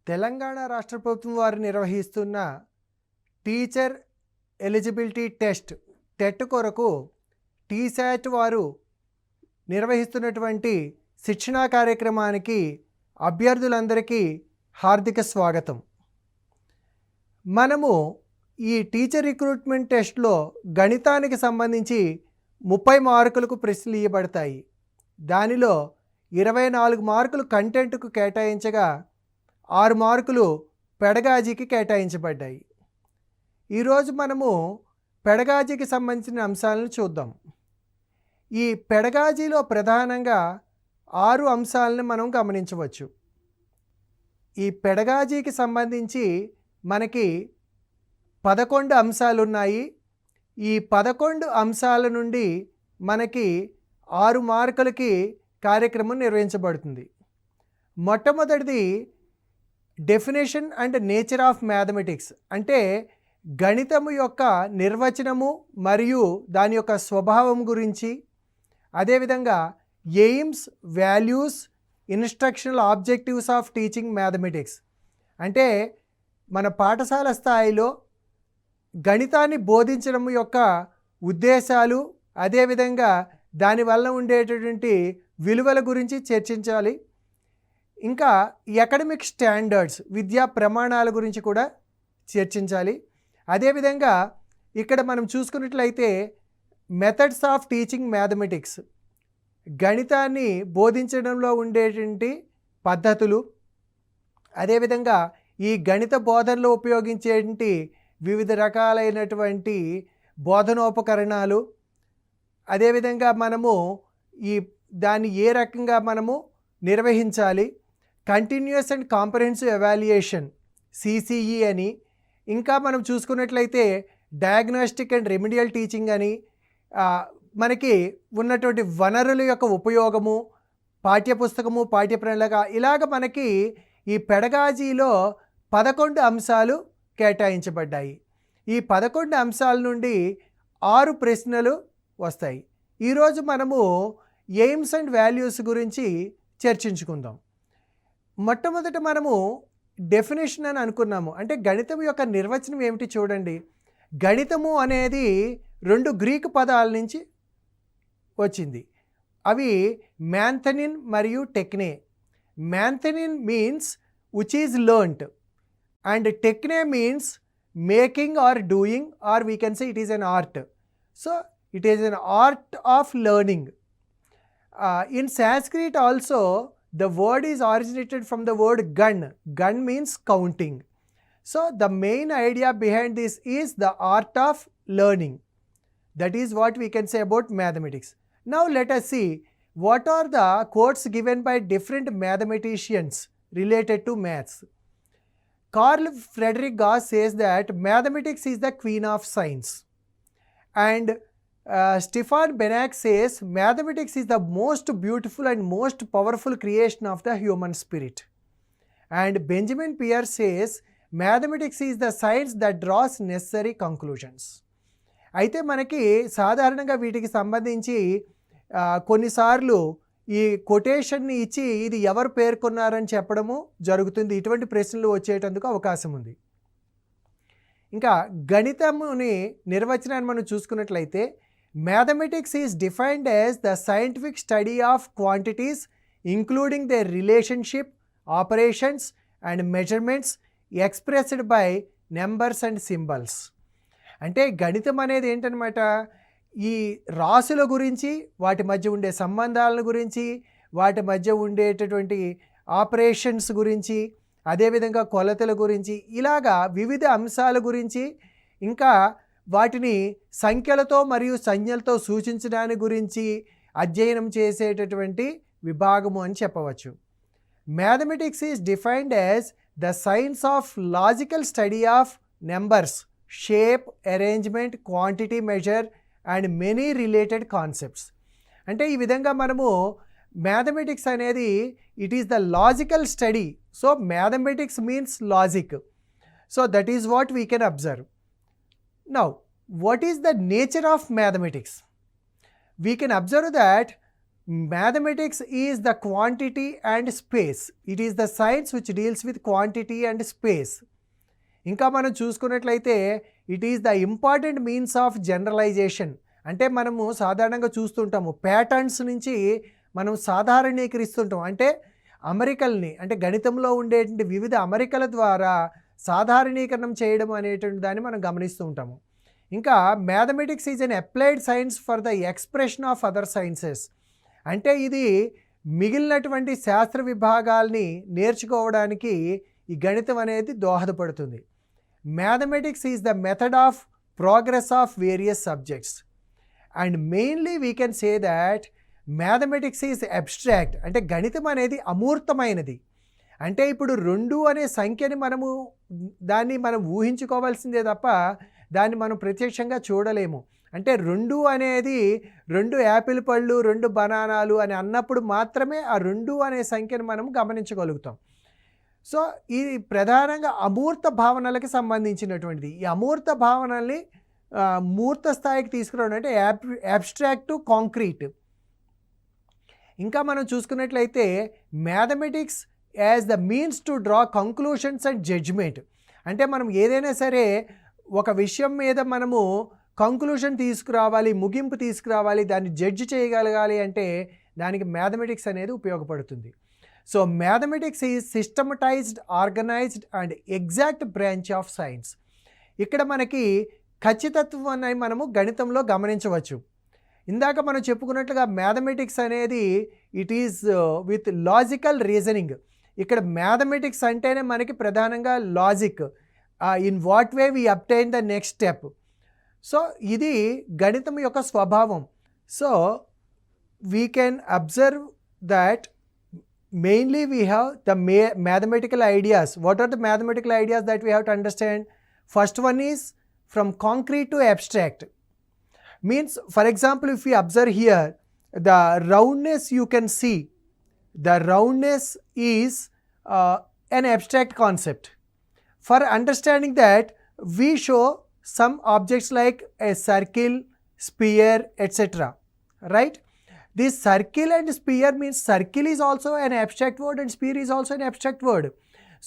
తెలంగాణ రాష్ట్ర ప్రభుత్వం వారు నిర్వహిస్తున్న టీచర్ ఎలిజిబిలిటీ టెట్ కొరకు టీశాట్ వారు నిర్వహిస్తున్నటువంటి శిక్షణా కార్యక్రమానికి అభ్యర్థులందరికీ హార్దిక స్వాగతం. మనము ఈ టీచర్ రిక్రూట్మెంట్ టెస్ట్లో గణితానికి సంబంధించి 30 మార్కులకు ప్రశ్నలు ఇవ్వబడతాయి. దానిలో 24 మార్కులు కంటెంట్కు కేటాయించగా 6 మార్కులు పెడగాజీకి కేటాయించబడ్డాయి. ఈరోజు మనము పెడగాజీకి సంబంధించిన అంశాలను చూద్దాం. ఈ పెడగాజీలో ప్రధానంగా 6 అంశాలను మనం గమనించవచ్చు. ఈ పెడగాజీకి సంబంధించి మనకి 11 అంశాలు ఉన్నాయి. ఈ 11 అంశాల నుండి మనకి 6 మార్కులకి కార్యక్రమం నిర్వహించబడుతుంది. మొట్టమొదటిది definition and nature of mathematics, అంటే గణితము యొక్క నిర్వచనము మరియు దాని యొక్క స్వభావం గురించి, అదేవిధంగా AIIMS, values, instructional objectives of teaching mathematics, అంటే మన పాఠశాల స్థాయిలో గణితాన్ని బోధించడం యొక్క ఉద్దేశాలు, అదేవిధంగా దానివల్ల ఉండేటటువంటి విలువల గురించి చర్చించాలి. ఇంకా అకాడమిక్ స్టాండర్డ్స్, విద్యా ప్రమాణాల గురించి కూడా చర్చించాలి. అదేవిధంగా ఇక్కడ మనం చూసుకున్నట్లయితే మెథడ్స్ ఆఫ్ టీచింగ్ మ్యాథమెటిక్స్, గణితాన్ని బోధించడంలో ఉండేటువంటి పద్ధతులు, అదేవిధంగా ఈ గణిత బోధనలో ఉపయోగించేటువంటి వివిధ రకాలైనటువంటి బోధనోపకరణాలు, అదేవిధంగా మనము దాన్ని ఏ రకంగా మనము నిర్వహించాలి, continuous and comprehensive evaluation CCE అని, ఇంకా మనం చూసుకున్నట్లయితే డయాగ్నోస్టిక్ అండ్ రెమిడియల్ టీచింగ్ అని, మనకి ఉన్నటువంటి వనరుల యొక్క ఉపయోగము, పాఠ్యపుస్తకము, పాఠ్యప్రణాళిక, ఇలాగ మనకి ఈ పెడగాజీలో 11 అంశాలు కేటాయించబడ్డాయి. ఈ 11 అంశాల నుండి 6 ప్రశ్నలు వస్తాయి. ఈరోజు మనము ఎయిమ్స్ అండ్ వాల్యూస్ గురించి చర్చించుకుందాం. మొట్టమొదట మనము డెఫినేషన్ అని అనుకున్నాము, అంటే గణితం యొక్క నిర్వచనం ఏమిటి చూడండి. గణితము అనేది 2 గ్రీకు పదాల నుంచి వచ్చింది. అవి మ్యాంథనిన్ మరియు టెక్నే. మ్యాంథనిన్ means which is learned and టెక్నే means making or doing, or we can say it is an art. So it is an art of learning. In Sanskrit also the word is originated from the word gan. Gan means counting. So the main idea behind this is the art of learning. That is what we can say about mathematics. Now let us see what are the quotes given by different mathematicians related to maths. Carl Friedrich Gauss says that mathematics is the queen of science, and Stefan Banach says mathematics is the most beautiful and most powerful creation of the human spirit, and Benjamin Pierre says mathematics is the science that draws necessary conclusions. అయితే మనకి సాధారణంగా వీటికి సంబంధించి కొన్నిసార్లు ఈ కొటేషన్ని ఇచ్చి ఇది ఎవరు పేర్కొన్నారని చెప్పడము జరుగుతుంది. ఇటువంటి ప్రశ్నలు వచ్చేటందుకు అవకాశం ఉంది. ఇంకా గణితముని నిర్వచనాన్ని మనం చూసుకున్నట్లయితే mathematics is defined as the scientific study of quantities including their relationship, operations and measurements expressed by numbers and symbols. అంటే గణితం అనేది ఏంటనమాట, ఈ రాసుల గురించి, వాటి మధ్య ఉండే సంబంధాల గురించి, వాటి మధ్య ఉండేటటువంటి ఆపరేషన్స్ గురించి, అదేవిధంగా కొలతల గురించి, ఇలాగా వివిధ అంశాల గురించి, ఇంకా వాటిని సంఖ్యలతో మరియు సంజ్ఞలతో సూచించడానికి గురించి అధ్యయనం చేసేటటువంటి విభాగము అని చెప్పవచ్చు. Mathematics is defined as the science of logical study of numbers, shape, arrangement, quantity measure and many related concepts. అంటే ఈ విధంగా మనము మ్యాథమెటిక్స్ అనేది it is the logical study. So mathematics means logic. So that is what we can observe. Now, what is the nature of mathematics? We can observe that mathematics is the quantity and space. It is the science which deals with quantity and space. ఇంకా మనం చూసుకున్నట్లయితే it is the important means of generalisation. అంటే మనము సాధారణంగా చూస్తుంటాము patterns నుంచి మనం సాధారణీకరిస్తుంటాం. అంటే అమరికల్ని, అంటే గణితంలో ఉండేటువంటి వివిధ అమరికల ద్వారా సాధారణీకరణం చేయడం అనేటువంటి దాన్ని మనం గమనిస్తూ ఉంటాము. ఇంకా mathematics is an applied science for the expression of other sciences. అంటే ఇది మిగిలినటువంటి శాస్త్ర విభాగాల్ని నేర్చుకోవడానికి ఈ గణితం అనేది దోహదపడుతుంది. Mathematics is the method of progress of various subjects and mainly we can say that mathematics is abstract. అంటే గణితం అనేది అమూర్తమైనది. అంటే ఇప్పుడు 2 అనే సంఖ్యని దాన్ని మనం ఊహించుకోవాల్సిందే తప్ప దాన్ని మనం ప్రత్యక్షంగా చూడలేము. అంటే 2 అనేది 2 యాపిల్ పళ్ళు, 2 బనానాలు అని అన్నప్పుడు మాత్రమే ఆ 2 అనే సంఖ్యను మనం గమనించగలుగుతాం. సో ఇది ప్రధానంగా అమూర్త భావనలకు సంబంధించినటువంటిది. ఈ అమూర్త భావనల్ని మూర్త స్థాయికి తీసుకురావడం అంటే అబ్స్ట్రాక్ట్ టు కాంక్రీట్. ఇంకా మనం చూసుకున్నట్లయితే mathematics as the means to draw conclusions and judgement. అంటే మనం ఏదైనా సరే ఒక విషయం మీద మనము కంక్లూషన్ తీసుకురావాలి, ముగింపు తీసుకురావాలి, దాన్ని జడ్జ్ చేయగలగాలి అంటే దానికి మ్యాథమెటిక్స్ అనేది ఉపయోగపడుతుంది. So mathematics is systematised, organised and exact branch of science. ఇక్కడ మనకి ఖచ్చితత్వాన్ని మనము గణితంలో గమనించవచ్చు. ఇందాక మనం చెప్పుకున్నట్లుగా మ్యాథమెటిక్స్ అనేది it is with logical reasoning. ఇక్కడ మ్యాథమెటిక్స్ అంటేనే మనకి ప్రధానంగా logic, in what way we obtain the next step. So ఇది గణితం యొక్క స్వభావం. So we can observe that mainly we have the mathematical ideas. What are the mathematical ideas that we have to understand? First one is from concrete to abstract. Means, for example, if we observe here, the roundness you can see, the roundness is an abstract concept. For understanding that, we show some objects like a circle, sphere, etc. Right? This circle and sphere means circle is also an abstract word and sphere is also an abstract word.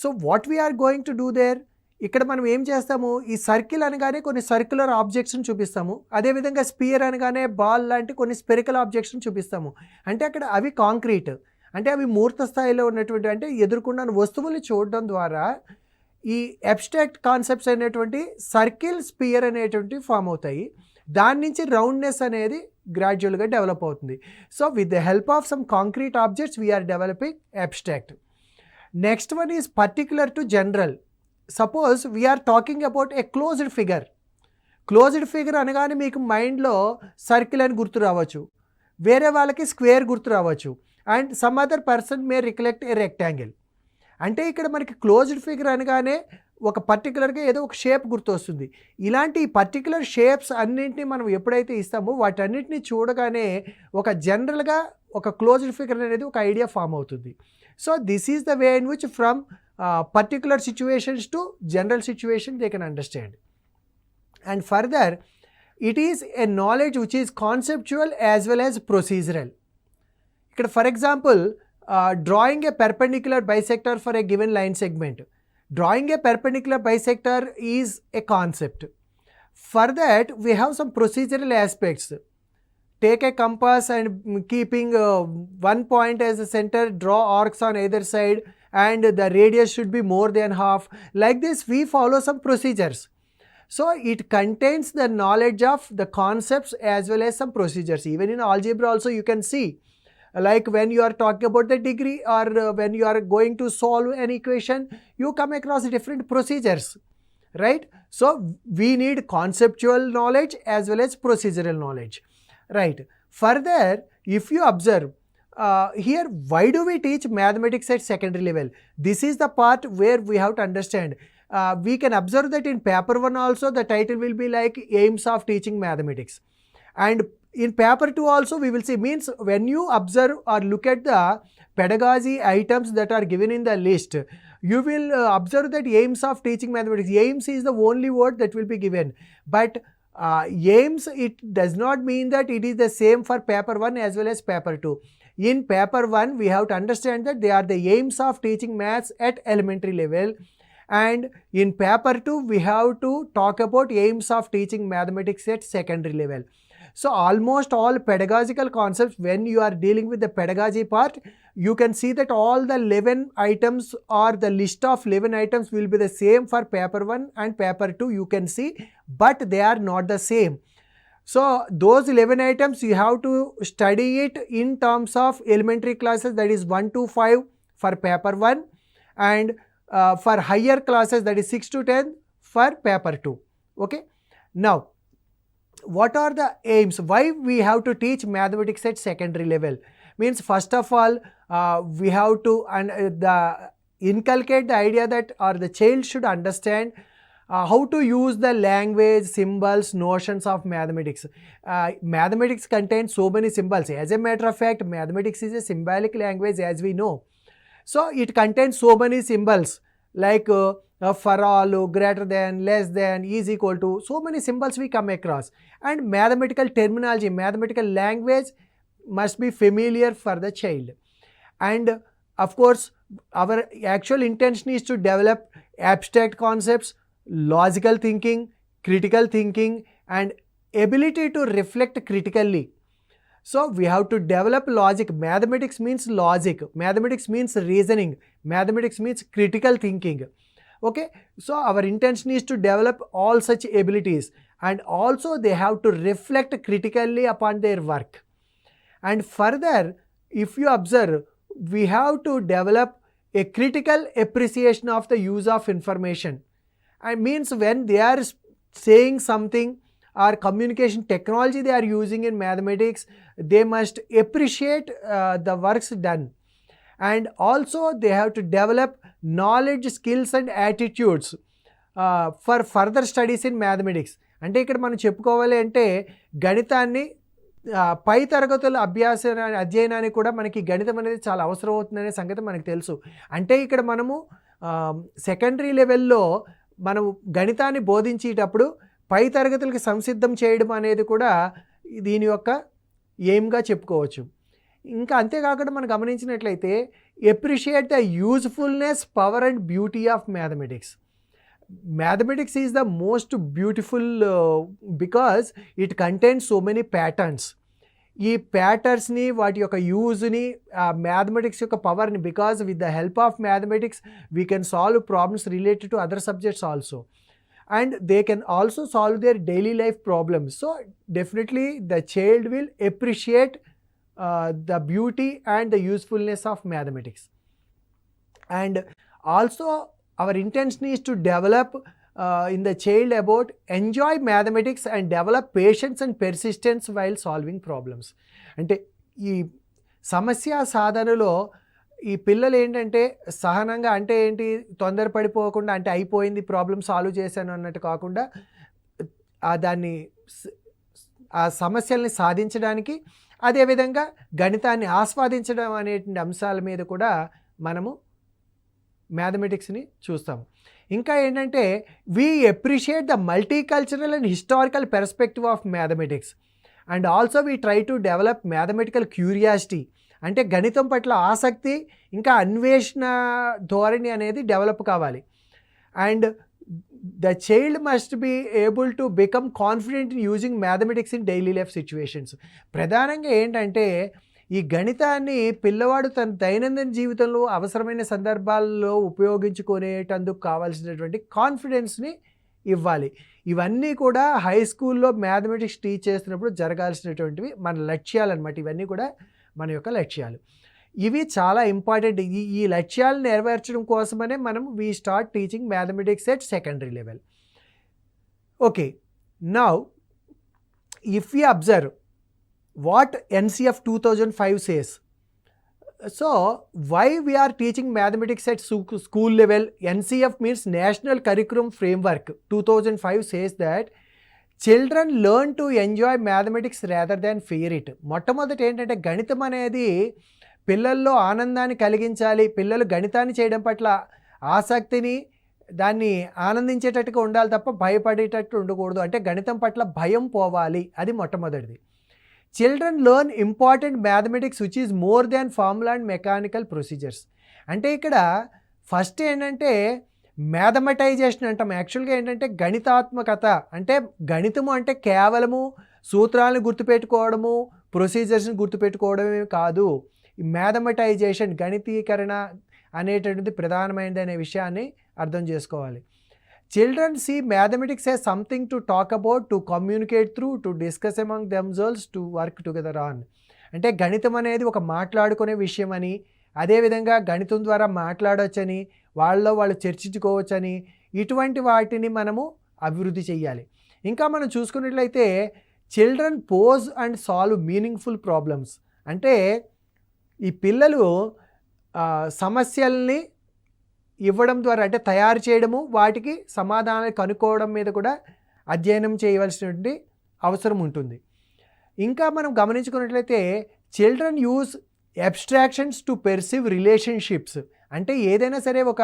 So what we are going to do there, ఇక్కడ మనం ఏం చేస్తాము, ఈ circle అనగానే కొన్ని circular ఆబ్జెక్ట్స్ని చూపిస్తాము, అదేవిధంగా spear అనగానే బాల్ లాంటి కొన్ని స్పెరికల్ ఆబ్జెక్ట్స్ని చూపిస్తాము. అంటే అక్కడ అవి కాంక్రీట్, అంటే అవి మూర్త స్థాయిలో ఉన్నటువంటి, అంటే ఎదుర్కొన్న వస్తువుల్ని చూడడం ద్వారా ఈ అబ్స్ట్రాక్ట్ కాన్సెప్ట్స్ అనేటువంటి సర్కిల్, స్పియర్ అనేటువంటి ఫామ్ అవుతాయి. దాని నుంచి రౌండ్నెస్ అనేది గ్రాడ్యువల్గా డెవలప్ అవుతుంది. So with the help of some concrete objects we are developing abstract. Next one is particular to general. Suppose we are talking about a closed figure. Closed figure అనగానే మీకు మైండ్లో సర్కిల్ అని గుర్తు రావచ్చు, వేరే వాళ్ళకి స్క్వేర్ గుర్తు రావచ్చు, and some other person may recollect a rectangle. అంటే ఇక్కడ మనకి క్లోజ్డ్ ఫిగర్ అనగానే ఒక పర్టికులర్గా ఏదో ఒక షేప్ గుర్తు వస్తుంది. ఇలాంటి పర్టికులర్ షేప్స్ అన్నింటినీ మనం ఎప్పుడైతే ఇస్తామో వాటన్నిటిని చూడగానే ఒక జనరల్గా ఒక క్లోజ్డ్ ఫిగర్ అనేది ఒక ఐడియా ఫామ్ అవుతుంది. So this is the way in which from particular situations to general situation they can understand. And further it is a knowledge which is conceptual as well as procedural. ఇక్కడ for example drawing a perpendicular bisector for a given line segment. Drawing a perpendicular bisector is a concept. For that, we have some procedural aspects. Take a compass and keeping one point as a center, draw arcs on either side, and the radius should be more than half. Like this, we follow some procedures. So it contains the knowledge of the concepts as well as some procedures. Even in algebra also you can see, like when you are talking about the degree or when you are going to solve an equation, you come across different procedures, right? So we need conceptual knowledge as well as procedural knowledge, right? Further, if you observe here, why do we teach mathematics at secondary level? This is the part where we have to understand. We can observe that in paper 1 also the title will be like aims of teaching mathematics, and in paper 2 also we will see, means when you observe or look at the pedagogy items that are given in the list, you will observe that aims of teaching mathematics. Aims is the only word that will be given, but aims, it does not mean that it is the same for paper 1 as well as paper 2. In paper 1, we have to understand that they are the aims of teaching maths at elementary level, and in paper 2, we have to talk about aims of teaching mathematics at secondary level. So almost all pedagogical concepts, when you are dealing with the pedagogy part, you can see that all the 11 items or the list of 11 items will be the same for paper 1 and paper 2, you can see, but they are not the same. So those 11 items you have to study it in terms of elementary classes, that is 1 to 5 for paper 1, and for higher classes, that is 6 to 10 for paper 2. Okay. Now, what are the aims? Why we have to teach mathematics at secondary level? Means, first of all, we have to inculcate the idea that, or the child should understand how to use the language, symbols, notions of mathematics. Mathematics contains so many symbols. As a matter of fact, mathematics is a symbolic language, as we know. So it contains so many symbols like for all, greater than, less than, is equal to, so many symbols we come across. And mathematical terminology, mathematical language must be familiar for the child. And of course, our actual intention is to develop abstract concepts, logical thinking, critical thinking, and ability to reflect critically. So we have to develop logic. Mathematics means logic. Mathematics means reasoning. Mathematics means critical thinking. Okay. So our intention is to develop all such abilities, and also they have to reflect critically upon their work. And further, if you observe, we have to develop a critical appreciation of the use of information. And means when they are saying something or communication technology they are using in mathematics, they must appreciate the works done. And also they have to develop knowledge, skills and attitudes for further studies in mathematics. అంటే ఇక్కడ మనం చెప్పుకోవాలి అంటే గణితాన్ని పై తరగతుల అధ్యయనానికి కూడా మనకి గణితం అనేది చాలా అవసరం అవుతుందనే సంగతి మనకు తెలుసు. అంటే ఇక్కడ మనము సెకండరీ లెవెల్లో మనం గణితాన్ని బోధించేటప్పుడు పై తరగతులకి సంసిద్ధం చేయడం అనేది కూడా దీని యొక్క ఎయిమ్గా చెప్పుకోవచ్చు. ఇంకా అంతేకాకుండా మనం గమనించినట్లయితే appreciate the usefulness, power and beauty of mathematics. Mathematics is the most beautiful because it contains so many patterns. ఈ ప్యాటర్న్స్ని, వాటి యొక్క యూజ్ని, మ్యాథమెటిక్స్ యొక్క పవర్ని, because with the help of mathematics we can solve problems related to other subjects also, and they can also solve their daily life problems. So definitely the child will appreciate the beauty and the usefulness of mathematics. And also our intention is to develop in the child about enjoy mathematics and develop patience and persistence while solving problems. అంటే ఈ సమస్య సాధనలో ఈ పిల్లలు ఏంటంటే సహనంగా, అంటే ఏంటి, తొందరపడిపోకుండా, అంటే అయిపోయింది ప్రాబ్లమ్ సాల్వ్ చేశాను అన్నట్టు కాకుండా దాన్ని ఆ సమస్యల్ని సాధించడానికి, అదేవిధంగా గణితాన్ని ఆస్వాదించడం అనేటువంటి అంశాల మీద కూడా మనము మ్యాథమెటిక్స్ని చూస్తాము. ఇంకా ఏంటంటే we appreciate the multicultural and historical perspective of mathematics, and also we try to develop mathematical curiosity. అంటే గణితం పట్ల ఆసక్తి, ఇంకా అన్వేషణ ధోరణి అనేది డెవలప్ కావాలి. And the child must be able to become confident in using mathematics in daily life situations. ప్రధానంగా ఏంటంటే ఈ గణితాన్ని పిల్లవాడు తన దైనందిన జీవితంలో అవసరమైన సందర్భాల్లో ఉపయోగించుకునేటందుకు కావాల్సినటువంటి కాన్ఫిడెన్స్ని ఇవ్వాలి. ఇవన్నీ కూడా హై స్కూల్లో మ్యాథమెటిక్స్ టీచ్ చేస్తున్నప్పుడు జరగాల్సినటువంటివి మన లక్ష్యాలు అన్నమాట. ఇవన్నీ కూడా మన యొక్క లక్ష్యాలు. ఇవి చాలా ఇంపార్టెంట్. ఈ లక్ష్యాలను నెరవేర్చడం కోసమనే మనం we start teaching mathematics at secondary level. Okay, now if you observe what NCF 2005 says. So why we are teaching mathematics at school level? NCF means National Curriculum Framework 2005 says that children learn to enjoy mathematics rather than fear it. మొట్టమొదటి ఏంటంటే గణితం అనేది పిల్లల్లో ఆనందాన్ని కలిగించాలి, పిల్లలు గణితాన్ని చేయడం పట్ల ఆసక్తిని దాన్ని ఆనందించేటట్టుగా ఉండాలి తప్ప భయపడేటట్టు ఉండకూడదు. అంటే గణితం పట్ల భయం పోవాలి, అది మొట్టమొదటిది. Children learn important mathematics which is more than formula and mechanical procedures. అంటే ఇక్కడ ఫస్ట్ ఏంటంటే మ్యాథమెటైజేషన్ అంటాం. యాక్చువల్గా ఏంటంటే గణితాత్మకత, అంటే గణితము అంటే కేవలము సూత్రాలను గుర్తుపెట్టుకోవడము, ప్రొసీజర్స్ని గుర్తుపెట్టుకోవడమే కాదు. ఈ మ్యాథమెటైజేషన్, గణితీకరణ అనేటువంటిది ప్రధానమైనది అనే విషయాన్ని అర్థం చేసుకోవాలి. Children see mathematics as something to talk about, to communicate through, to discuss among themselves, to work together on. అంటే గణితం అనేది ఒక మాట్లాడుకునే విషయం అని, అదేవిధంగా గణితం ద్వారా మాట్లాడవచ్చని, వాళ్ళలో వాళ్ళు చర్చించుకోవచ్చని, ఇటువంటి వాటిని మనము అభివృద్ధి చేయాలి. ఇంకా మనం చూసుకున్నట్లయితే children pose and solve meaningful problems. అంటే ఈ పిల్లలు సమస్యల్ని ఇవ్వడం ద్వారా, అంటే తయారు చేయడము, వాటికి సమాధానాలు కనుక్కోవడం మీద కూడా అధ్యయనం చేయవలసినటువంటి అవసరం ఉంటుంది. ఇంకా మనం గమనించుకున్నట్లయితే children use abstractions to perceive relationships. అంటే ఏదైనా సరే ఒక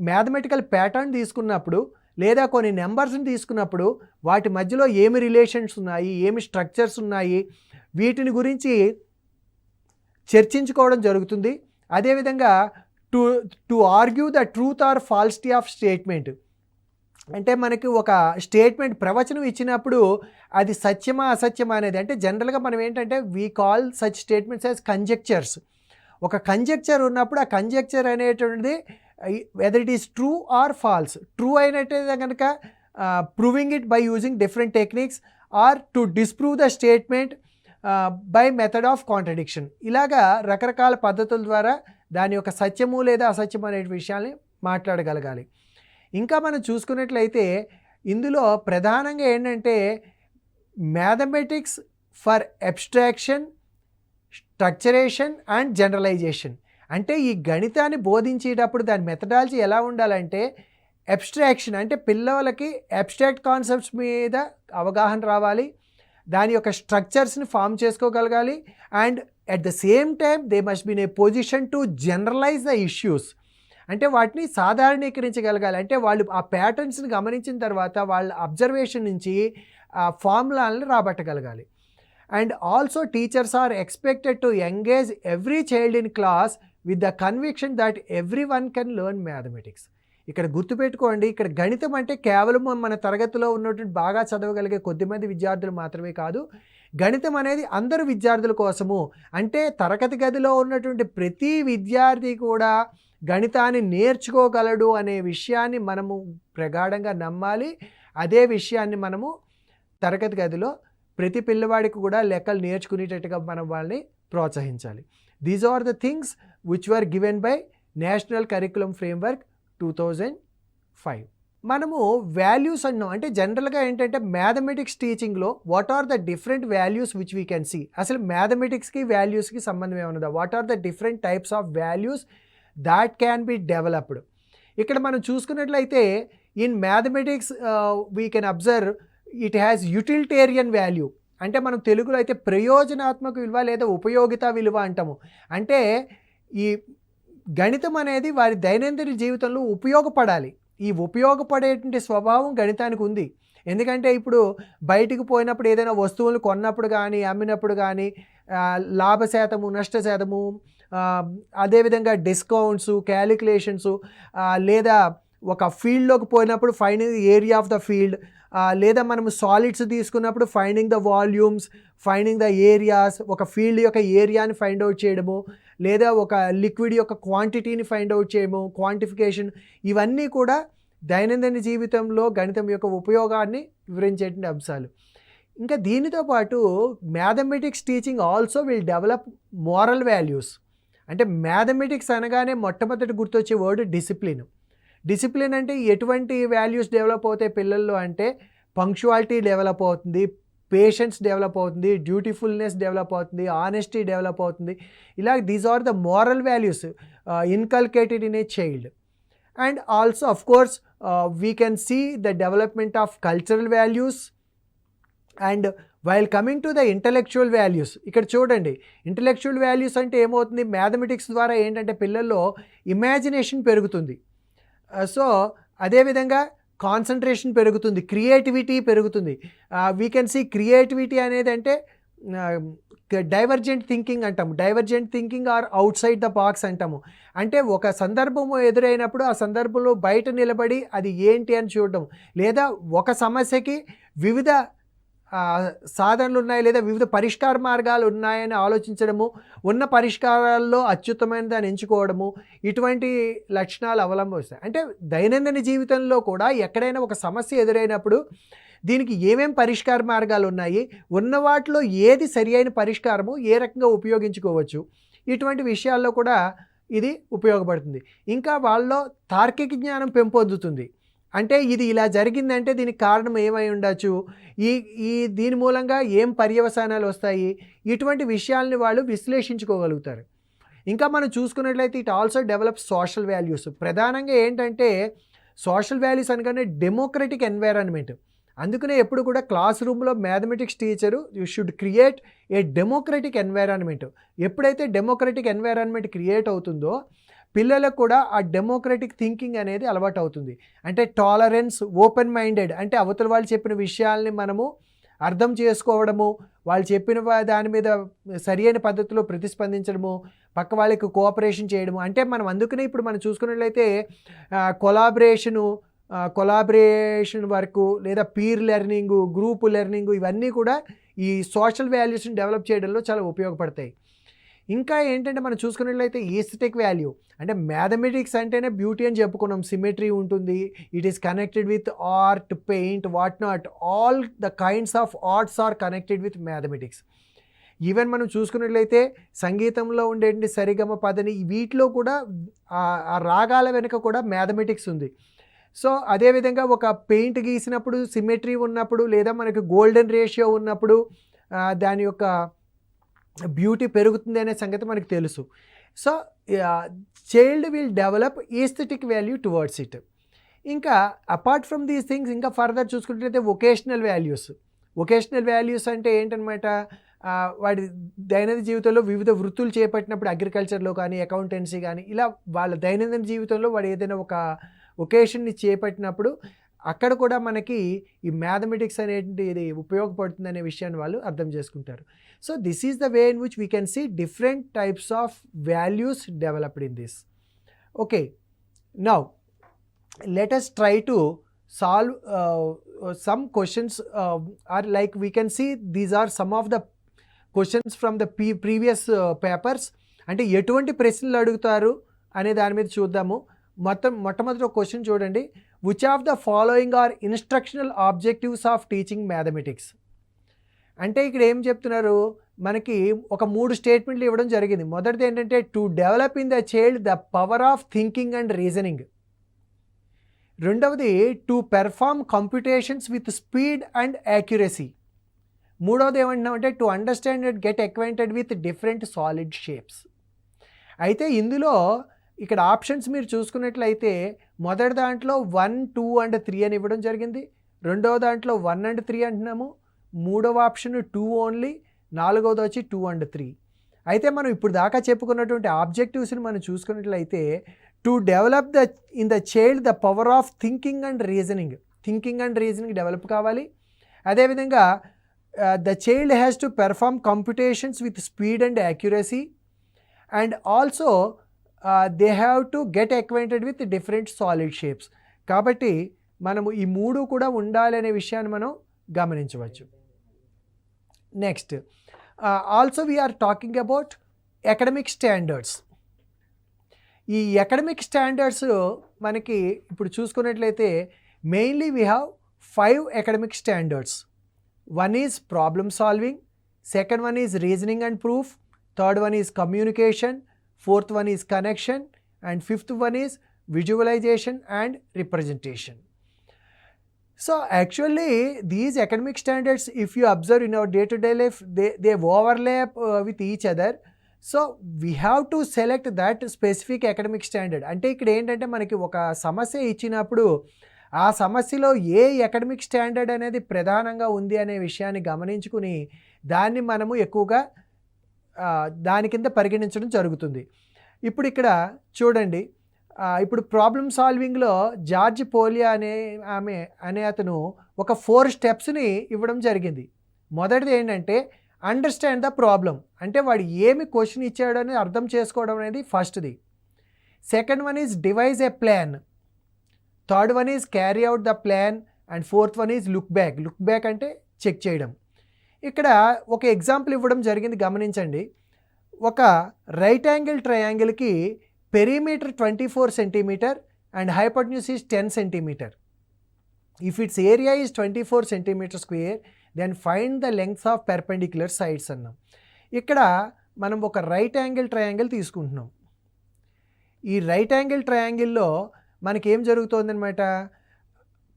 మ్యాథమెటికల్ ప్యాటర్న్ తీసుకున్నప్పుడు లేదా కొన్ని నెంబర్స్ని తీసుకున్నప్పుడు వాటి మధ్యలో ఏమి రిలేషన్స్ ఉన్నాయి, ఏమి స్ట్రక్చర్స్ ఉన్నాయి, వీటిని గురించి చర్చించుకోవడం జరుగుతుంది. అదేవిధంగా to argue the truth or falsity of statement. అంటే మనకి ఒక స్టేట్మెంట్ ప్రవచనం ఇచ్చినప్పుడు అది సత్యమా అసత్యమా అనేది, అంటే జనరల్గా మనం ఏంటంటే we call such statements as conjectures. ఒక కంజెక్చర్ ఉన్నప్పుడు ఆ కంజెక్చర్ అనేటువంటిది whether it is true or false. True అయినట్టయితే కనుక proving it by using different techniques, or to disprove the statement by method of contradiction. ఇలాగా రకరకాల పద్ధతుల ద్వారా దాని యొక్క సత్యము లేదా అసత్యము అనే విషయాల్ని మాట్లాడగలగాలి. ఇంకా మనం చూసుకున్నట్లయితే ఇందులో ప్రధానంగా ఏంటంటే mathematics for abstraction, structuration and generalisation. అంటే ఈ గణితాన్ని బోధించేటప్పుడు దాని మెథడాలజీ ఎలా ఉండాలంటే అబ్స్ట్రాక్షన్, అంటే పిల్లలకి అబ్స్ట్రాక్ట్ కాన్సెప్ట్స్ మీద అవగాహన రావాలి, దాని యొక్క స్ట్రక్చర్స్ని ఫామ్ చేసుకోగలగాలి, and at the same time they must be in a position to generalise the issues. అంటే వాటిని సాధారణీకరించగలగాలి. అంటే వాళ్ళు ఆ ప్యాటర్న్స్ని గమనించిన తర్వాత వాళ్ళ అబ్జర్వేషన్ నుంచి ఆ ఫార్ములాలను రాబట్టగలగాలి. And also teachers are expected to engage every child in class with the conviction that every one can learn mathematics. ఇక్కడ గుర్తుపెట్టుకోండి, ఇక్కడ గణితం అంటే కేవలం మన తరగతిలో ఉన్నటువంటి బాగా చదవగలిగే కొద్దిమంది విద్యార్థులు మాత్రమే కాదు. గణితం అనేది అందరు విద్యార్థుల కోసము. అంటే తరగతి గదిలో ఉన్నటువంటి ప్రతి విద్యార్థి కూడా గణితాన్ని నేర్చుకోగలడు అనే విషయాన్ని మనము ప్రగాఢంగా నమ్మాలి. అదే విషయాన్ని మనము తరగతి గదిలో ప్రతి పిల్లవాడికి కూడా లెక్కలు నేర్చుకునేటట్టుగా మనం వాళ్ళని ప్రోత్సహించాలి. These are the things which were given by National Curriculum Framework 2005. మనము వాల్యూస్ అన్నాం. అంటే జనరల్గా ఏంటంటే మ్యాథమెటిక్స్ టీచింగ్లో what are the different values which we can see. అసలు మ్యాథమెటిక్స్కి వాల్యూస్కి సంబంధం ఏమన్నదా, what are the different types of values that can be developed. ఇక్కడ మనం చూసుకున్నట్లయితే in mathematics we can observe it has utilitarian value. అంటే మనం తెలుగులో అయితే ప్రయోజనాత్మక విలువ లేదా ఉపయోగిత విలువ అంటాము. అంటే ఈ గణితం అనేది వారి దైనందిన జీవితంలో ఉపయోగపడాలి. ఈ ఉపయోగపడేటువంటి స్వభావం గణితానికి ఉంది. ఎందుకంటే ఇప్పుడు బయటికి పోయినప్పుడు ఏదైనా వస్తువులు కొన్నప్పుడు కానీ అమ్మినప్పుడు కానీ లాభశాతము, నష్టశాతము, అదేవిధంగా డిస్కౌంట్స్, క్యాలిక్యులేషన్స్, లేదా ఒక ఫీల్డ్లోకి పోయినప్పుడు finding the area of the field, లేదా మనం సాలిడ్స్ తీసుకున్నప్పుడు finding the volumes, finding the areas, ఒక ఫీల్డ్ యొక్క ఏరియాని ఫైండ్ అవుట్ చేయడము, లేదా ఒక లిక్విడ్ యొక్క క్వాంటిటీని ఫైండ్ అవుట్ చేయడము, క్వాంటిఫికేషన్, ఇవన్నీ కూడా దైనందిన జీవితంలో గణితం యొక్క ఉపయోగాన్ని వివరించేటువంటి అంశాలు. ఇంకా దీనితో పాటు mathematics teaching also will develop moral values. అంటే మ్యాథమెటిక్స్ అనగానే మొట్టమొదటి గుర్తొచ్చే వర్డ్ డిసిప్లిన్. డిసిప్లిన్ అంటే ఎటువంటి వాల్యూస్ డెవలప్ అవుతాయి పిల్లల్లో అంటే పంక్చువాలిటీ డెవలప్ అవుతుంది, పేషెన్స్ డెవలప్ అవుతుంది, డ్యూటీఫుల్నెస్ డెవలప్ అవుతుంది, ఆనెస్టీ డెవలప్ అవుతుంది. ఇలా these are the moral values inculcated in a child. And also of course we can see the development of cultural values. And while coming to the intellectual values, ఇక్కడ చూడండి intellectual values అంటే ఏమవుతుంది, mathematics ద్వారా ఏంటంటే పిల్లల్లో imagination పెరుగుతుంది. So అదేవిధంగా concentration పెరుగుతుంది, క్రియేటివిటీ పెరుగుతుంది. వీ కెన్ సీ క్రియేటివిటీ అనేది అంటే డైవర్జెంట్ థింకింగ్ అంటాము. Divergent thinking or outside the box అంటాము. అంటే ఒక సందర్భము ఎదురైనప్పుడు ఆ సందర్భంలో బయట నిలబడి అది ఏంటి అని చూడడం, లేదా ఒక సమస్యకి వివిధ సాధనలు ఉన్నాయి లేదా వివిధ పరిష్కార మార్గాలు ఉన్నాయని ఆలోచించడము, ఉన్న పరిష్కారాల్లో అత్యుత్తమైన దాన్ని ఎంచుకోవడము, ఇటువంటి లక్షణాలు అవలంబిస్తాయి. అంటే దైనందిన జీవితంలో కూడా ఎక్కడైనా ఒక సమస్య ఎదురైనప్పుడు దీనికి ఏమేం పరిష్కార మార్గాలు ఉన్నాయి, ఉన్న వాటిలో ఏది సరి అయిన పరిష్కారము, ఏ రకంగా ఉపయోగించుకోవచ్చు, ఇటువంటి విషయాల్లో కూడా ఇది ఉపయోగపడుతుంది. ఇంకా వాళ్ళలో తార్కిక జ్ఞానం పెంపొందుతుంది. అంటే ఇది ఇలా జరిగిందంటే దీనికి కారణం ఏమై ఉండొచ్చు, ఈ దీని మూలంగా ఏం పర్యవసానాలు వస్తాయి, ఇటువంటి విషయాల్ని వాళ్ళు విశ్లేషించుకోగలుగుతారు. ఇంకా మనం చూసుకున్నట్లయితే it also develop social values. ప్రధానంగా ఏంటంటే సోషల్ వాల్యూస్ అనగానే డెమోక్రటిక్ ఎన్వైరాన్మెంట్. అందుకనే ఎప్పుడు కూడా క్లాస్ రూమ్లో mathematics teacher you should create a democratic environment. ఎప్పుడైతే డెమోక్రటిక్ ఎన్వైరాన్మెంట్ క్రియేట్ అవుతుందో పిల్లలకు కూడా ఆ డెమోక్రటిక్ థింకింగ్ అనేది అలవాటు అవుతుంది. అంటే టాలరెన్స్, ఓపెన్ మైండెడ్, అంటే అవతల వాళ్ళు చెప్పిన విషయాల్ని మనము అర్థం చేసుకోవడము, వాళ్ళు చెప్పిన దాని మీద సరి అయిన పద్ధతిలో ప్రతిస్పందించడము, పక్క వాళ్ళకి కోఆపరేషన్ చేయడము. అంటే మనం అందుకనే ఇప్పుడు మనం చూసుకున్నట్లయితే కొలాబరేషన్ వర్కు లేదా పీర్ లెర్నింగు, గ్రూప్ లెర్నింగు, ఇవన్నీ కూడా ఈ సోషల్ వాల్యూస్ని డెవలప్ చేయడంలో చాలా ఉపయోగపడతాయి. ఇంకా ఏంటంటే మనం చూసుకున్నట్లయితే ఈస్థెటిక్ వాల్యూ, అంటే మ్యాథమెటిక్స్ అంటేనే బ్యూటీ అని చెప్పుకున్నాం. సిమెట్రీ ఉంటుంది, it is connected with art, paint, what not, all the kinds of arts are connected with mathematics. Even మనం చూసుకున్నట్లయితే సంగీతంలో ఉండేటువంటి సరిగమ పదని, వీటిలో కూడా ఆ రాగాల వెనుక కూడా మ్యాథమెటిక్స్ ఉంది. సో అదేవిధంగా ఒక పెయింట్ గీసినప్పుడు సిమెట్రీ ఉన్నప్పుడు, లేదా మనకి గోల్డెన్ రేషియో ఉన్నప్పుడు దాని యొక్క బ్యూటీ పెరుగుతుంది అనే సంగతి మనకు తెలుసు. So child will develop aesthetic value towards it. ఇంకా అపార్ట్ ఫ్రమ్ దీస్ థింగ్స్ ఇంకా ఫర్దర్ చూసుకున్నట్లయితే వొకేషనల్ వాల్యూస్ అంటే ఏంటనమాట, వాడి దైనందిన జీవితంలో వివిధ వృత్తులు చేపట్టినప్పుడు అగ్రికల్చర్లో కానీ, అకౌంటెన్సీ కానీ, ఇలా వాళ్ళ దైనందిన జీవితంలో వాడు ఏదైనా ఒక ఒకేషన్ని చేపట్టినప్పుడు అక్కడ కూడా మనకి ఈ మ్యాథమెటిక్స్ అనేది ఉపయోగపడుతుంది అనే విషయాన్ని వాళ్ళు అర్థం చేసుకుంటారు. So this is the way in which we can see different types of values developed in this. Okay, now let us try to solve some questions are like we can see these are some of the questions from the previous papers. అంటే ఎటువంటి ప్రశ్నలు అడుగుతారు అనే దాని మీద చూద్దాము. మొట్టమొదటి ఒక క్వశ్చన్ చూడండి, which of the following are instructional objectives of teaching mathematics. అంటే ఇక్కడ ఏం చెప్తున్నారు, మనకి ఒక 3 స్టేట్మెంట్లు ఇవ్వడం జరిగింది. మొదటిది ఏంటంటే to develop in the child the power of thinking and reasoning. రెండవది to perform computations with speed and accuracy. మూడవది ఏమంటున్నామంటే to understand and get acquainted with different solid shapes. అయితే ఇందులో ఇక్కడ ఆప్షన్స్ మీరు చూసుకున్నట్లయితే మొదటి దాంట్లో 1, 2 and 3 అని ఇవ్వడం జరిగింది. రెండవ దాంట్లో 1 and 3 అంటున్నాము. మూడవ ఆప్షన్ 2 ఓన్లీ. నాలుగవది వచ్చి 2 and 3. అయితే మనం ఇప్పుడు దాకా చెప్పుకున్నటువంటి ఆబ్జెక్టివ్స్ని మనం చూసుకున్నట్లయితే to develop in the child the power of thinking and reasoning develop కావాలి. అదేవిధంగా the child has to perform computations with speed and accuracy and also they have to get acquainted with different solid shapes. కాబట్టి మనము ఈ 3 కూడా ఉండాలి అనే విషయాన్ని మనం గమనించవచ్చు. Next also we are talking about academic standards. ఈ అకాడమిక్ స్టాండర్డ్స్ మనకి ఇప్పుడు చూసుకున్నట్లయితే mainly we have 5 academic standards. 1 is problem solving, second 1 is reasoning and proof, third 1 is communication, fourth 1 is connection and fifth 1 is visualization and representation. So actually these academic standards, if you observe in our day-to-day life, they overlap with each other. So we have to select that specific academic standard. అంటే ఇక్కడ ఏంటంటే మనకి ఒక సమస్య ఇచ్చినప్పుడు ఆ సమస్యలో ఏ academic standard అనేది ప్రధానంగా ఉంది అనే విషయాన్ని గమనించుకుని దాన్ని మనము ఎక్కువగా దాని కింద పరిగణించడం జరుగుతుంది. ఇప్పుడు ఇక్కడ చూడండి, ఇప్పుడు ప్రాబ్లమ్ సాల్వింగ్లో జార్జ్ పోలియా అనే అతను ఒక 4 స్టెప్స్ని ఇవ్వడం జరిగింది. మొదటిది ఏంటంటే అండర్స్టాండ్ ద ప్రాబ్లం, అంటే వాడు ఏమి క్వశ్చన్ ఇచ్చాడు అనేది అర్థం చేసుకోవడం అనేది ఫస్ట్ది. Second one is devise a plan, third one is carry out the plan, and fourth one is look back. Look back అంటే చెక్ చేయడం. ఇక్కడ ఒక ఎగ్జాంపుల్ ఇవ్వడం జరిగింది, గమనించండి. ఒక రైట్ యాంగిల్ ట్రయాంగిల్కి perimeter 24 centimetre and hypotenuse is 10 centimetre. If its area is 24 centimetre square, then find the length of perpendicular sides అన్నాం. ఇక్కడ మనం ఒక రైట్ యాంగిల్ ట్రయాంగిల్ తీసుకుంటున్నాం. ఈ రైట్ యాంగిల్ ట్రయాంగిల్లో మనకి ఏం జరుగుతుందన్నమాట,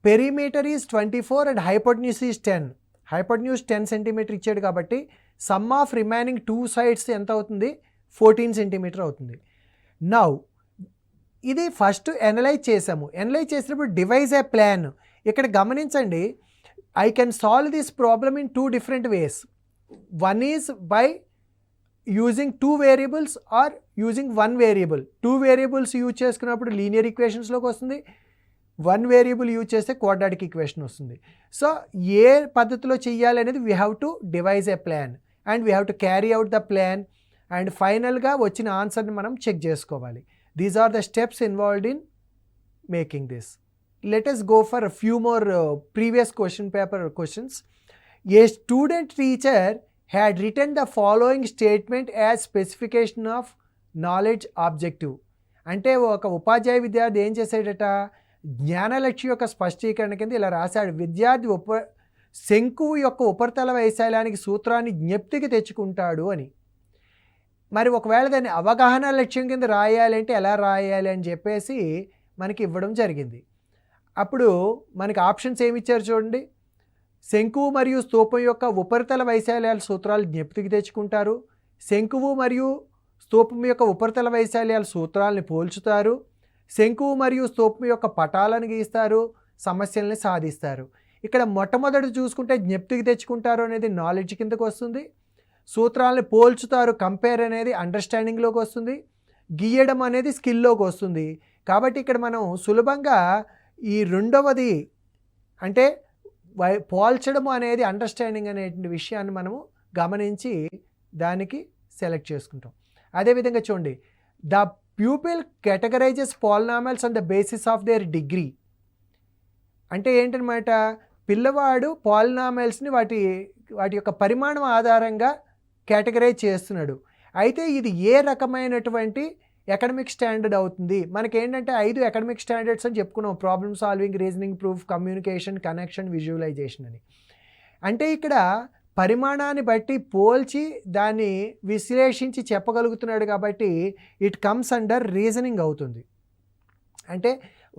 perimeter is 24 and hypotenuse is 10. Hypotenuse 10 centimeter ఇచ్చాడు కాబట్టి సమ్ ఆఫ్ రిమైనింగ్ 2 సైడ్స్ ఎంత అవుతుంది, 14 సెంటీమీటర్ అవుతుంది. నౌ ఇది ఫస్ట్ అనలైజ్ చేసాము. అనలైజ్ చేసినప్పుడు డివైజ్ ఏ ప్లాన్. ఇక్కడ గమనించండి, I can solve this problem in 2 different ways. One is by using 2 variables or using 1 variable. 2 variables use చేసుకున్నప్పుడు లీనియర్ ఈక్వేషన్స్లోకి వస్తుంది, 1 వేరియబుల్ యూజ్ చేస్తే క్వాడ్రాటిక్ ఈక్వేషన్ వస్తుంది. సో ఏ పద్ధతిలో చేయాలి అనేది we have to devise a plan and we have to carry out the plan and ఫైనల్గా వచ్చిన ఆన్సర్ని మనం చెక్ చేసుకోవాలి. These are the steps involved in making this. Let us go for a few more previous question paper questions. A student teacher had written the following statement as specification of knowledge objective. అంటే ఒక ఉపాధ్యాయ విద్యార్థి ఏం చేశాడట, జ్ఞానలక్ష్యం యొక్క స్పష్టీకరణ కింద ఇలా రాశాడు. విద్యార్థి శంకువు యొక్క ఉపరితల వైశాల్యానికి సూత్రాన్ని జ్ఞప్తికి తెచ్చుకుంటాడు అని. మరి ఒకవేళ దాన్ని అవగాహన లక్ష్యం కింద రాయాలి అంటే ఎలా రాయాలి అని చెప్పేసి మనకి ఇవ్వడం జరిగింది. అప్పుడు మనకి ఆప్షన్స్ ఏమి ఇచ్చారు చూడండి. శంకువు మరియు స్తూపం యొక్క ఉపరితల వైశాల్యాల సూత్రాలు జ్ఞప్తికి తెచ్చుకుంటారు, శంకువు మరియు స్తూపం యొక్క ఉపరితల వైశాల్యాల సూత్రాలని పోల్చుతారు, శంకువు మరియు స్తూపం యొక్క పటాలను గీస్తారు, సమస్యల్ని సాధిస్తారు. ఇక్కడ మొట్టమొదటి చూసుకుంటే జ్ఞప్తికి తెచ్చుకుంటారు అనేది నాలెడ్జ్ కిందకు వస్తుంది, సూత్రాలని పోల్చుతారు కంపేర్ అనేది అండర్స్టాండింగ్లోకి వస్తుంది, గీయడం అనేది స్కిల్లోకి వస్తుంది. కాబట్టి ఇక్కడ మనం సులభంగా ఈ రెండవది అంటే పోల్చడం అనేది అండర్స్టాండింగ్ అనే విషయాన్ని మనము గమనించి దానికి సెలెక్ట్ చేసుకుంటాం. అదేవిధంగా చూడండి, the pupil categorizes polynomials on the basis of their degree. అంటే ఏంటనమాట, పిల్లవాడు పాలినామియల్స్ని వాటి యొక్క పరిమాణం ఆధారంగా కేటగరైజ్ చేస్తున్నాడు. అయితే ఇది ఏ రకమైనటువంటి ఎకడమిక్ స్టాండర్డ్ అవుతుంది. మనకేంటంటే 5 ఎకడమిక్ స్టాండర్డ్స్ అని చెప్పుకున్నాం, problem solving, reasoning, proof, communication, connection, visualization అని. అంటే ఇక్కడ పరిమాణాన్ని బట్టి పోల్చి దాన్ని విశ్లేషించి చెప్పగలుగుతున్నాడు కాబట్టి ఇట్ కమ్స్ అండర్ రీజనింగ్ అవుతుంది. అంటే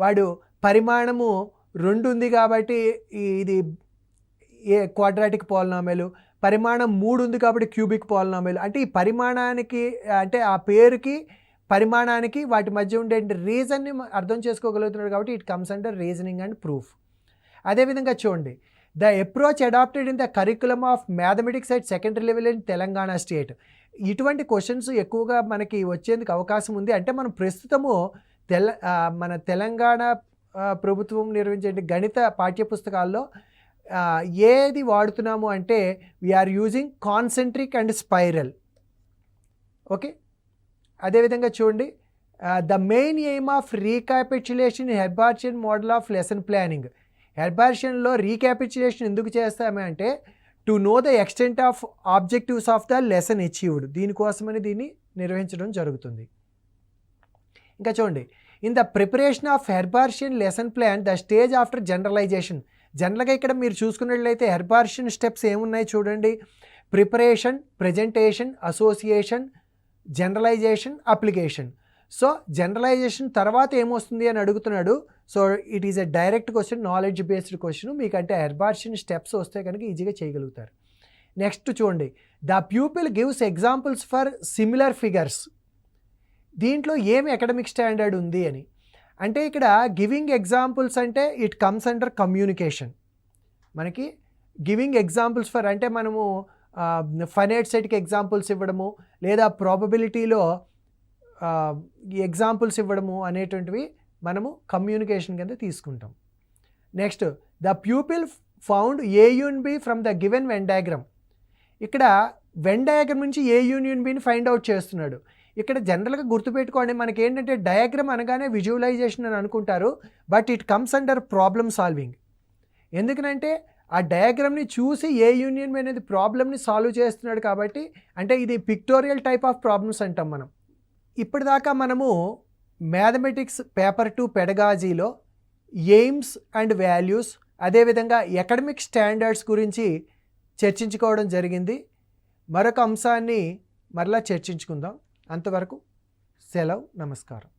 వాడు పరిమాణము 2 ఉంది కాబట్టి ఇది క్వాడ్రాటిక్ పాలినామియల్, పరిమాణం 3 ఉంది కాబట్టి క్యూబిక్ పాలినామియల్. అంటే ఈ పరిమాణానికి అంటే ఆ పేరుకి పరిమాణానికి వాటి మధ్య ఉండే రీజన్ని అర్థం చేసుకోగలుగుతున్నాడు కాబట్టి it comes under reasoning and proof. అదేవిధంగా చూడండి, the approach adopted in the curriculum of mathematics at secondary level in Telangana state. ఇటువంటి క్వశ్చన్స్ ఎక్కువగా మనకి వచ్చేందుకు అవకాశం ఉంది. అంటే మనం ప్రస్తుతము మన తెలంగాణ ప్రభుత్వం నిర్వహించే గణిత పాఠ్యపుస్తకాల్లో ఏది వాడుతున్నాము అంటే we are using concentric and spiral. Okay, అదేవిధంగా చూడండి, the main aim of recapitulation in Herbartian model of lesson planning. హెర్బార్షియన్లో రీక్యాపిచులేషన్ ఎందుకు చేస్తామే అంటే to know the extent of objectives of the lesson achieved. దీనికోసమని దీన్ని నిర్వహించడం జరుగుతుంది. ఇంకా చూడండి, in the preparation of Herbartian lesson plan the stage after generalization. జనరల్గా ఇక్కడ మీరు చూసుకున్నట్లయితే హెర్బార్షియన్ స్టెప్స్ ఏమున్నాయి చూడండి, preparation, presentation, association, generalization, application. So generalisation తర్వాత ఏమొస్తుంది అని అడుగుతున్నాడు. So it is a direct question, knowledge based question. మీకంటే హెర్బార్షియన్ స్టెప్స్ వస్తే కనుక ఈజీగా చేయగలుగుతారు. నెక్స్ట్ చూడండి, the pupil gives examples for similar figures. దీంట్లో ఏమి అకాడమిక్ స్టాండర్డ్ ఉంది అని అంటే ఇక్కడ గివింగ్ ఎగ్జాంపుల్స్ అంటే ఇట్ కమ్స్ అండర్ కమ్యూనికేషన్. మనకి గివింగ్ ఎగ్జాంపుల్స్ ఫర్ అంటే మనము ఫైనైట్ సెట్కి ఎగ్జాంపుల్స్ ఇవ్వడము, లేదా ప్రాబబిలిటీలో ఎగ్జాంపుల్స్ ఇవ్వడము అనేటువంటివి మనము కమ్యూనికేషన్ కింద తీసుకుంటాం. Next, the pupil found A union B from the given Venn diagram. ఇక్కడ వెన్ డయాగ్రామ్ నుంచి ఏ యూనియన్ బిని ఫైండ్ అవుట్ చేస్తున్నాడు. ఇక్కడ జనరల్గా గుర్తుపెట్టుకోండి, మనకి ఏంటంటే డయాగ్రామ్ అనగానే విజువలైజేషన్ అని అనుకుంటారు, but it comes under problem solving. ఎందుకనంటే ఆ డయాగ్రామ్ని చూసి ఏ యూనియన్ బి అనేది ప్రాబ్లమ్ని సాల్వ్ చేస్తున్నాడు కాబట్టి, అంటే ఇది పిక్టోరియల్ టైప్ ఆఫ్ ప్రాబ్లమ్స్ అంటాం మనం. ఇప్పటిదాకా మనము మ్యాథమెటిక్స్ పేపర్ 2 పెడగాజీలో ఎయిమ్స్ అండ్ వాల్యూస్, అదేవిధంగా అకాడమిక్ స్టాండర్డ్స్ గురించి చర్చించుకోవడం జరిగింది. మరొక అంశాన్ని మరలా చర్చించుకుందాం. అంతవరకు సెలవు, నమస్కారం.